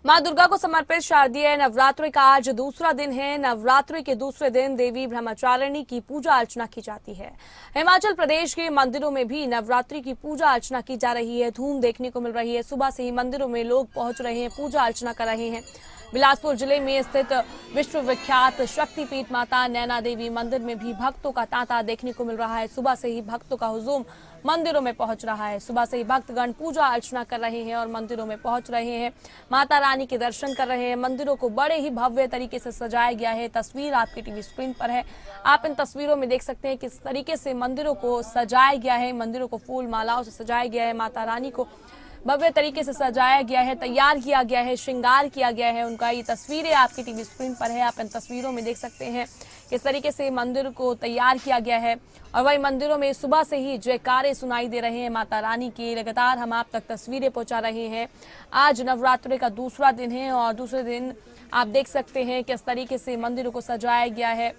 मां दुर्गा को समर्पित शारदीय नवरात्रि का आज दूसरा दिन है। नवरात्रि के दूसरे दिन देवी ब्रह्मचारिणी की पूजा अर्चना की जाती है। हिमाचल प्रदेश के मंदिरों में भी नवरात्रि की पूजा अर्चना की जा रही है। धूम देखने को मिल रही है। सुबह से ही मंदिरों में लोग पहुंच रहे हैं, पूजा अर्चना कर रहे हैं। बिलासपुर जिले में स्थित विश्व विख्यात शक्तिपीठ माता नैना देवी मंदिर में भी भक्तों का तांता देखने को मिल रहा है। सुबह से ही भक्तों का हुजूम मंदिरों में पहुंच रहा है। सुबह से ही भक्तगण पूजा अर्चना कर रहे हैं और मंदिरों में पहुंच रहे हैं, माता रानी के दर्शन कर रहे हैं। मंदिरों को बड़े ही भव्य तरीके से सजाया गया है। तस्वीर आपकी टीवी स्क्रीन पर है। आप इन तस्वीरों में देख सकते हैं किस तरीके से मंदिरों को सजाया गया है। मंदिरों को फूल मालाओं से सजाया गया है। माता रानी को भव्य तरीके से सजाया गया है, तैयार किया गया है, श्रृंगार किया गया है उनका। ये तस्वीरें आपकी टीवी स्क्रीन पर है। आप इन तस्वीरों में देख सकते हैं किस तरीके से मंदिर को तैयार किया गया है। और वही मंदिरों में सुबह से ही जयकारे सुनाई दे रहे हैं माता रानी के। लगातार हम आप तक तस्वीरें पहुंचा रहे हैं। आज नवरात्रि का दूसरा दिन है और दूसरे दिन आप देख सकते हैं किस तरीके से मंदिरों को सजाया गया है।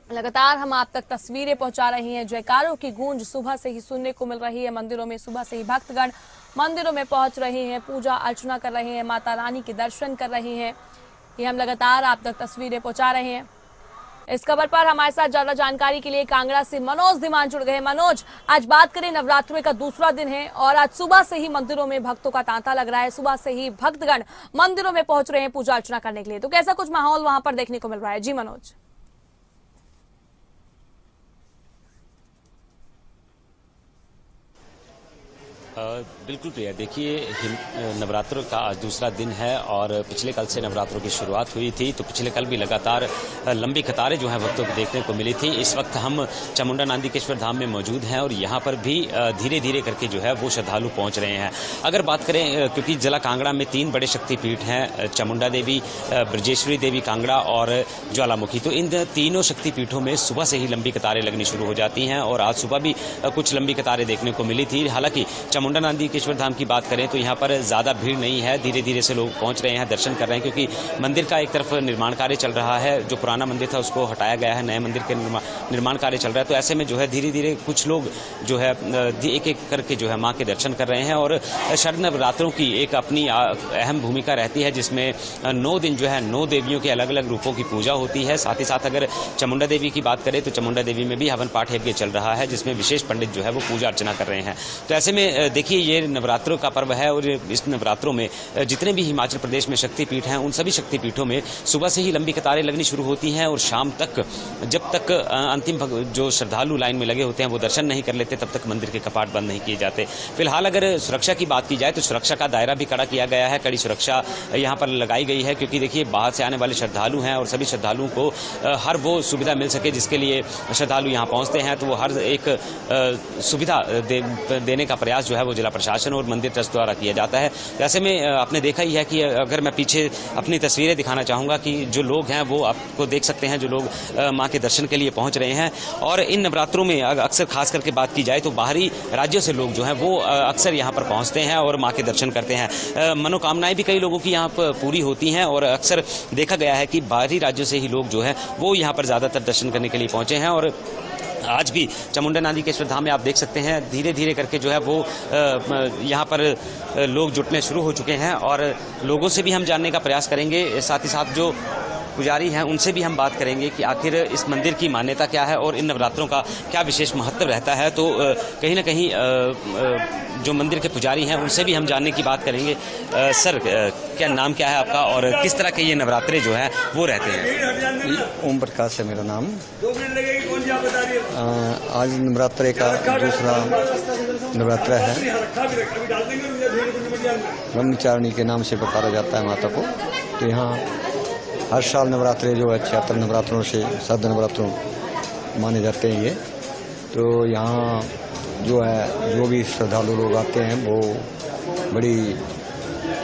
लगातार हम आप तक तस्वीरें पहुंचा रहे हैं। जयकारों की गूंज सुबह से ही सुनने को मिल रही है। मंदिरों में सुबह से ही भक्तगण मंदिरों में पहुंच रहे हैं, पूजा अर्चना कर रहे हैं, माता रानी के दर्शन कर रहे हैं। ये हम लगातार आप तक तस्वीरें पहुंचा रहे हैं। इस खबर पर हमारे साथ ज्यादा जानकारी के लिए कांगड़ा से मनोज धीमान जुड़ गए। मनोज, आज बात करें, नवरात्रि का दूसरा दिन है और आज सुबह से ही मंदिरों में भक्तों का तांता लग रहा है। सुबह से ही भक्तगण मंदिरों में पहुंच रहे हैं पूजा अर्चना करने के लिए, तो कैसा कुछ माहौल वहां पर देखने को मिल रहा है? जी मनोज। बिल्कुल प्रिया, देखिए नवरात्रों का आज दूसरा दिन है और पिछले कल से नवरात्रों की शुरुआत हुई थी। तो पिछले कल भी लगातार लंबी कतारें जो हैं भक्तों को देखने को मिली थी। इस वक्त हम चामुंडा नांदीकेश्वर धाम में मौजूद हैं और यहाँ पर भी धीरे धीरे करके जो है वो श्रद्धालु पहुँच रहे हैं। अगर बात करें, क्योंकि जिला कांगड़ा में 3 बड़े शक्तिपीठ हैं, चामुंडा देवी, ब्रजेश्वरी देवी कांगड़ा और ज्वालामुखी, तो इन तीनों शक्तिपीठों में सुबह से ही लंबी कतारें लगनी शुरू हो जाती हैं और आज सुबह भी कुछ लंबी कतारें देखने को मिली थी। हालांकि चामुंडा नांदीकेश्वर धाम की बात करें तो यहाँ पर ज़्यादा भीड़ नहीं है। धीरे धीरे से लोग पहुँच रहे हैं, दर्शन कर रहे हैं, क्योंकि मंदिर का एक तरफ निर्माण कार्य चल रहा है। जो पुराना मंदिर था उसको हटाया गया है, नए मंदिर के निर्माण कार्य चल रहा है। तो ऐसे में जो है धीरे धीरे कुछ लोग जो है एक एक करके जो है माँ के दर्शन कर रहे हैं। और शरद नवरात्रों की एक अपनी अहम भूमिका रहती है, जिसमें 9 दिन जो है 9 देवियों के अलग अलग रूपों की पूजा होती है। साथ ही साथ अगर चामुंडा देवी की बात करें तो चामुंडा देवी में भी हवन पाठ यज्ञ चल रहा है, जिसमें विशेष पंडित जो है वो पूजा अर्चना कर रहे हैं। तो ऐसे में देखिए ये नवरात्रों का पर्व है और इस नवरात्रों में जितने भी हिमाचल प्रदेश में शक्तिपीठ हैं उन सभी शक्तिपीठों में सुबह से ही लंबी कतारें लगनी शुरू होती हैं और शाम तक, जब तक अंतिम जो श्रद्धालु लाइन में लगे होते हैं वो दर्शन नहीं कर लेते, तब तक मंदिर के कपाट बंद नहीं किए जाते। फिलहाल अगर सुरक्षा की बात की जाए तो सुरक्षा का दायरा भी कड़ा किया गया है। कड़ी सुरक्षा यहाँ पर लगाई गई है, क्योंकि देखिए बाहर से आने वाले श्रद्धालु हैं और सभी श्रद्धालुओं को हर वो सुविधा मिल सके जिसके लिए श्रद्धालु यहाँ पहुँचते हैं। तो वो हर एक सुविधा देने का प्रयास जो है वो जिला प्रशासन और मंदिर ट्रस्ट द्वारा किया जाता है। ऐसे में आपने देखा ही है कि अगर मैं पीछे अपनी तस्वीरें दिखाना चाहूँगा कि जो लोग हैं वो आपको देख सकते हैं, जो लोग माँ के दर्शन के लिए पहुँच रहे हैं। और इन नवरात्रों में अक्सर खास करके बात की जाए तो बाहरी राज्यों से लोग जो हैं वो अक्सर यहाँ पर पहुँचते हैं और माँ के दर्शन करते हैं। मनोकामनाएं भी कई लोगों की यहाँ पर पूरी होती हैं और अक्सर देखा गया है कि बाहरी राज्यों से ही लोग जो है वो यहाँ पर ज़्यादातर दर्शन करने के लिए पहुँचे हैं। और आज भी चामुंडा नांदीकेश्वर धाम में आप देख सकते हैं धीरे धीरे करके जो है वो यहाँ पर लोग जुटने शुरू हो चुके हैं और लोगों से भी हम जानने का प्रयास करेंगे। साथ ही साथ जो पुजारी हैं उनसे भी हम बात करेंगे कि आखिर इस मंदिर की मान्यता क्या है और इन नवरात्रों का क्या विशेष महत्व रहता है। तो कहीं ना कहीं जो मंदिर के पुजारी हैं उनसे भी हम जानने की बात करेंगे। सर, क्या नाम क्या है आपका और किस तरह के ये नवरात्रे जो हैं वो रहते हैं? ओम प्रकाश है मेरा नाम। आज नवरात्रे का दूसरा नवरात्रा है। ब्रह्मचारिणी के नाम से पुकारा जाता है माता को। तो यहाँ हर साल नवरात्रे जो है 76 नवरात्रों से 7 नवरात्रों माने जाते हैं ये। तो यहाँ जो है जो भी श्रद्धालु लोग आते हैं वो बड़ी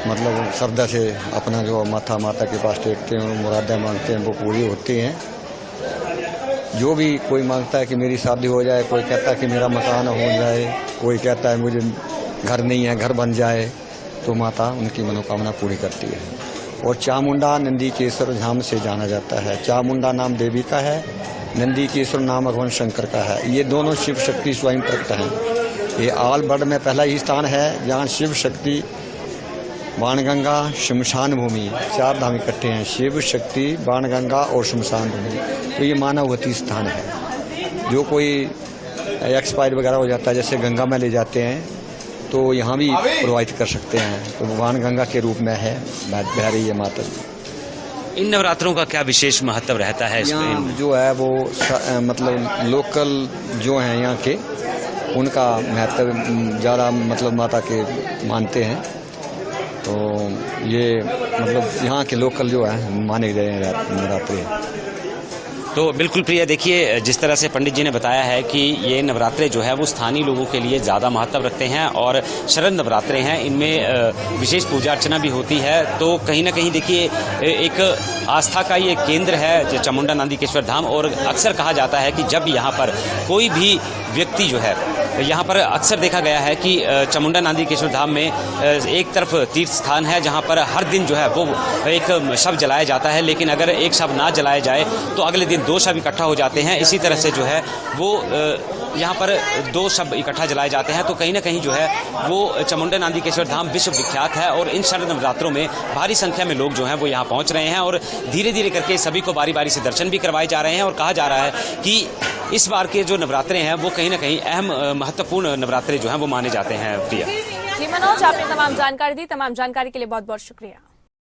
मतलब श्रद्धा से अपना जो माता के पास टेकते हैं, मुरादें मांगते हैं, वो पूरी होती हैं। जो भी कोई मांगता है कि मेरी शादी हो जाए, कोई कहता है कि मेरा मकान हो जाए, कोई कहता है मुझे घर नहीं है घर बन जाए, तो माता उनकी मनोकामना पूरी करती है। और चामुंडा नंदीकेश्वर धाम से जाना जाता है। चामुंडा नाम देवी का है, नंदीकेश्वर नाम भगवान शंकर का है। ये दोनों शिव शक्ति स्वयं प्रकट हैं। ये आल वर्ल्ड में पहला ही स्थान है जहाँ शिव शक्ति बाणगंगा शमशान भूमि, 4 धाम इकट्ठे हैं, शिव शक्ति बाणगंगा और शमशान भूमि। तो ये मानववती स्थान है। जो कोई एक्सपायर वगैरह हो जाता है, जैसे गंगा में ले जाते हैं, तो यहाँ भी प्रवाहित कर सकते हैं। तो बाणगंगा के रूप में है, बह रही है माता। इन नवरात्रों का क्या विशेष महत्व रहता है यहाँ इसमें? जो है वो मतलब लोकल जो हैं यहाँ के, उनका महत्व ज़्यादा मतलब माता के मानते हैं। तो ये मतलब यहाँ के लोकल जो है माने गए हैं नवरात्रि। तो बिल्कुल प्रिय, देखिए जिस तरह से पंडित जी ने बताया है कि ये नवरात्रे जो है वो स्थानीय लोगों के लिए ज़्यादा महत्व रखते हैं और शरद नवरात्रे हैं, इनमें विशेष पूजा अर्चना भी होती है। तो कहीं ना कहीं देखिए एक आस्था का ये केंद्र है चामुंडा नांदीकेश्वर धाम। और अक्सर कहा जाता है कि जब यहाँ पर कोई भी व्यक्ति जो है, यहाँ पर अक्सर देखा गया है कि चामुंडा नांदीकेश्वर धाम में एक तरफ तीर्थ स्थान है जहाँ पर हर दिन जो है वो एक शव जलाया जाता है, लेकिन अगर एक शव ना जलाया जाए तो अगले दिन 2 शव इकट्ठा हो जाते हैं। इसी तरह से जो है वो यहाँ पर 2 शव इकट्ठा जलाए जाते हैं। तो कहीं ना कहीं जो है वो चामुंडा नांदीकेश्वर धाम विश्व विख्यात है और इन शरद नवरात्रों में भारी संख्या में लोग जो हैं वो यहाँ पहुँच रहे हैं और धीरे धीरे करके सभी को बारी बारी से दर्शन भी करवाए जा रहे हैं। और कहा जा रहा है कि इस बार के जो नवरात्रे हैं वो कहीं ना कहीं अहम महत्वपूर्ण नवरात्रे जो हैं वो माने जाते हैं। प्रिया जी मनोज, आपने तमाम जानकारी दी। तमाम जानकारी के लिए बहुत बहुत शुक्रिया।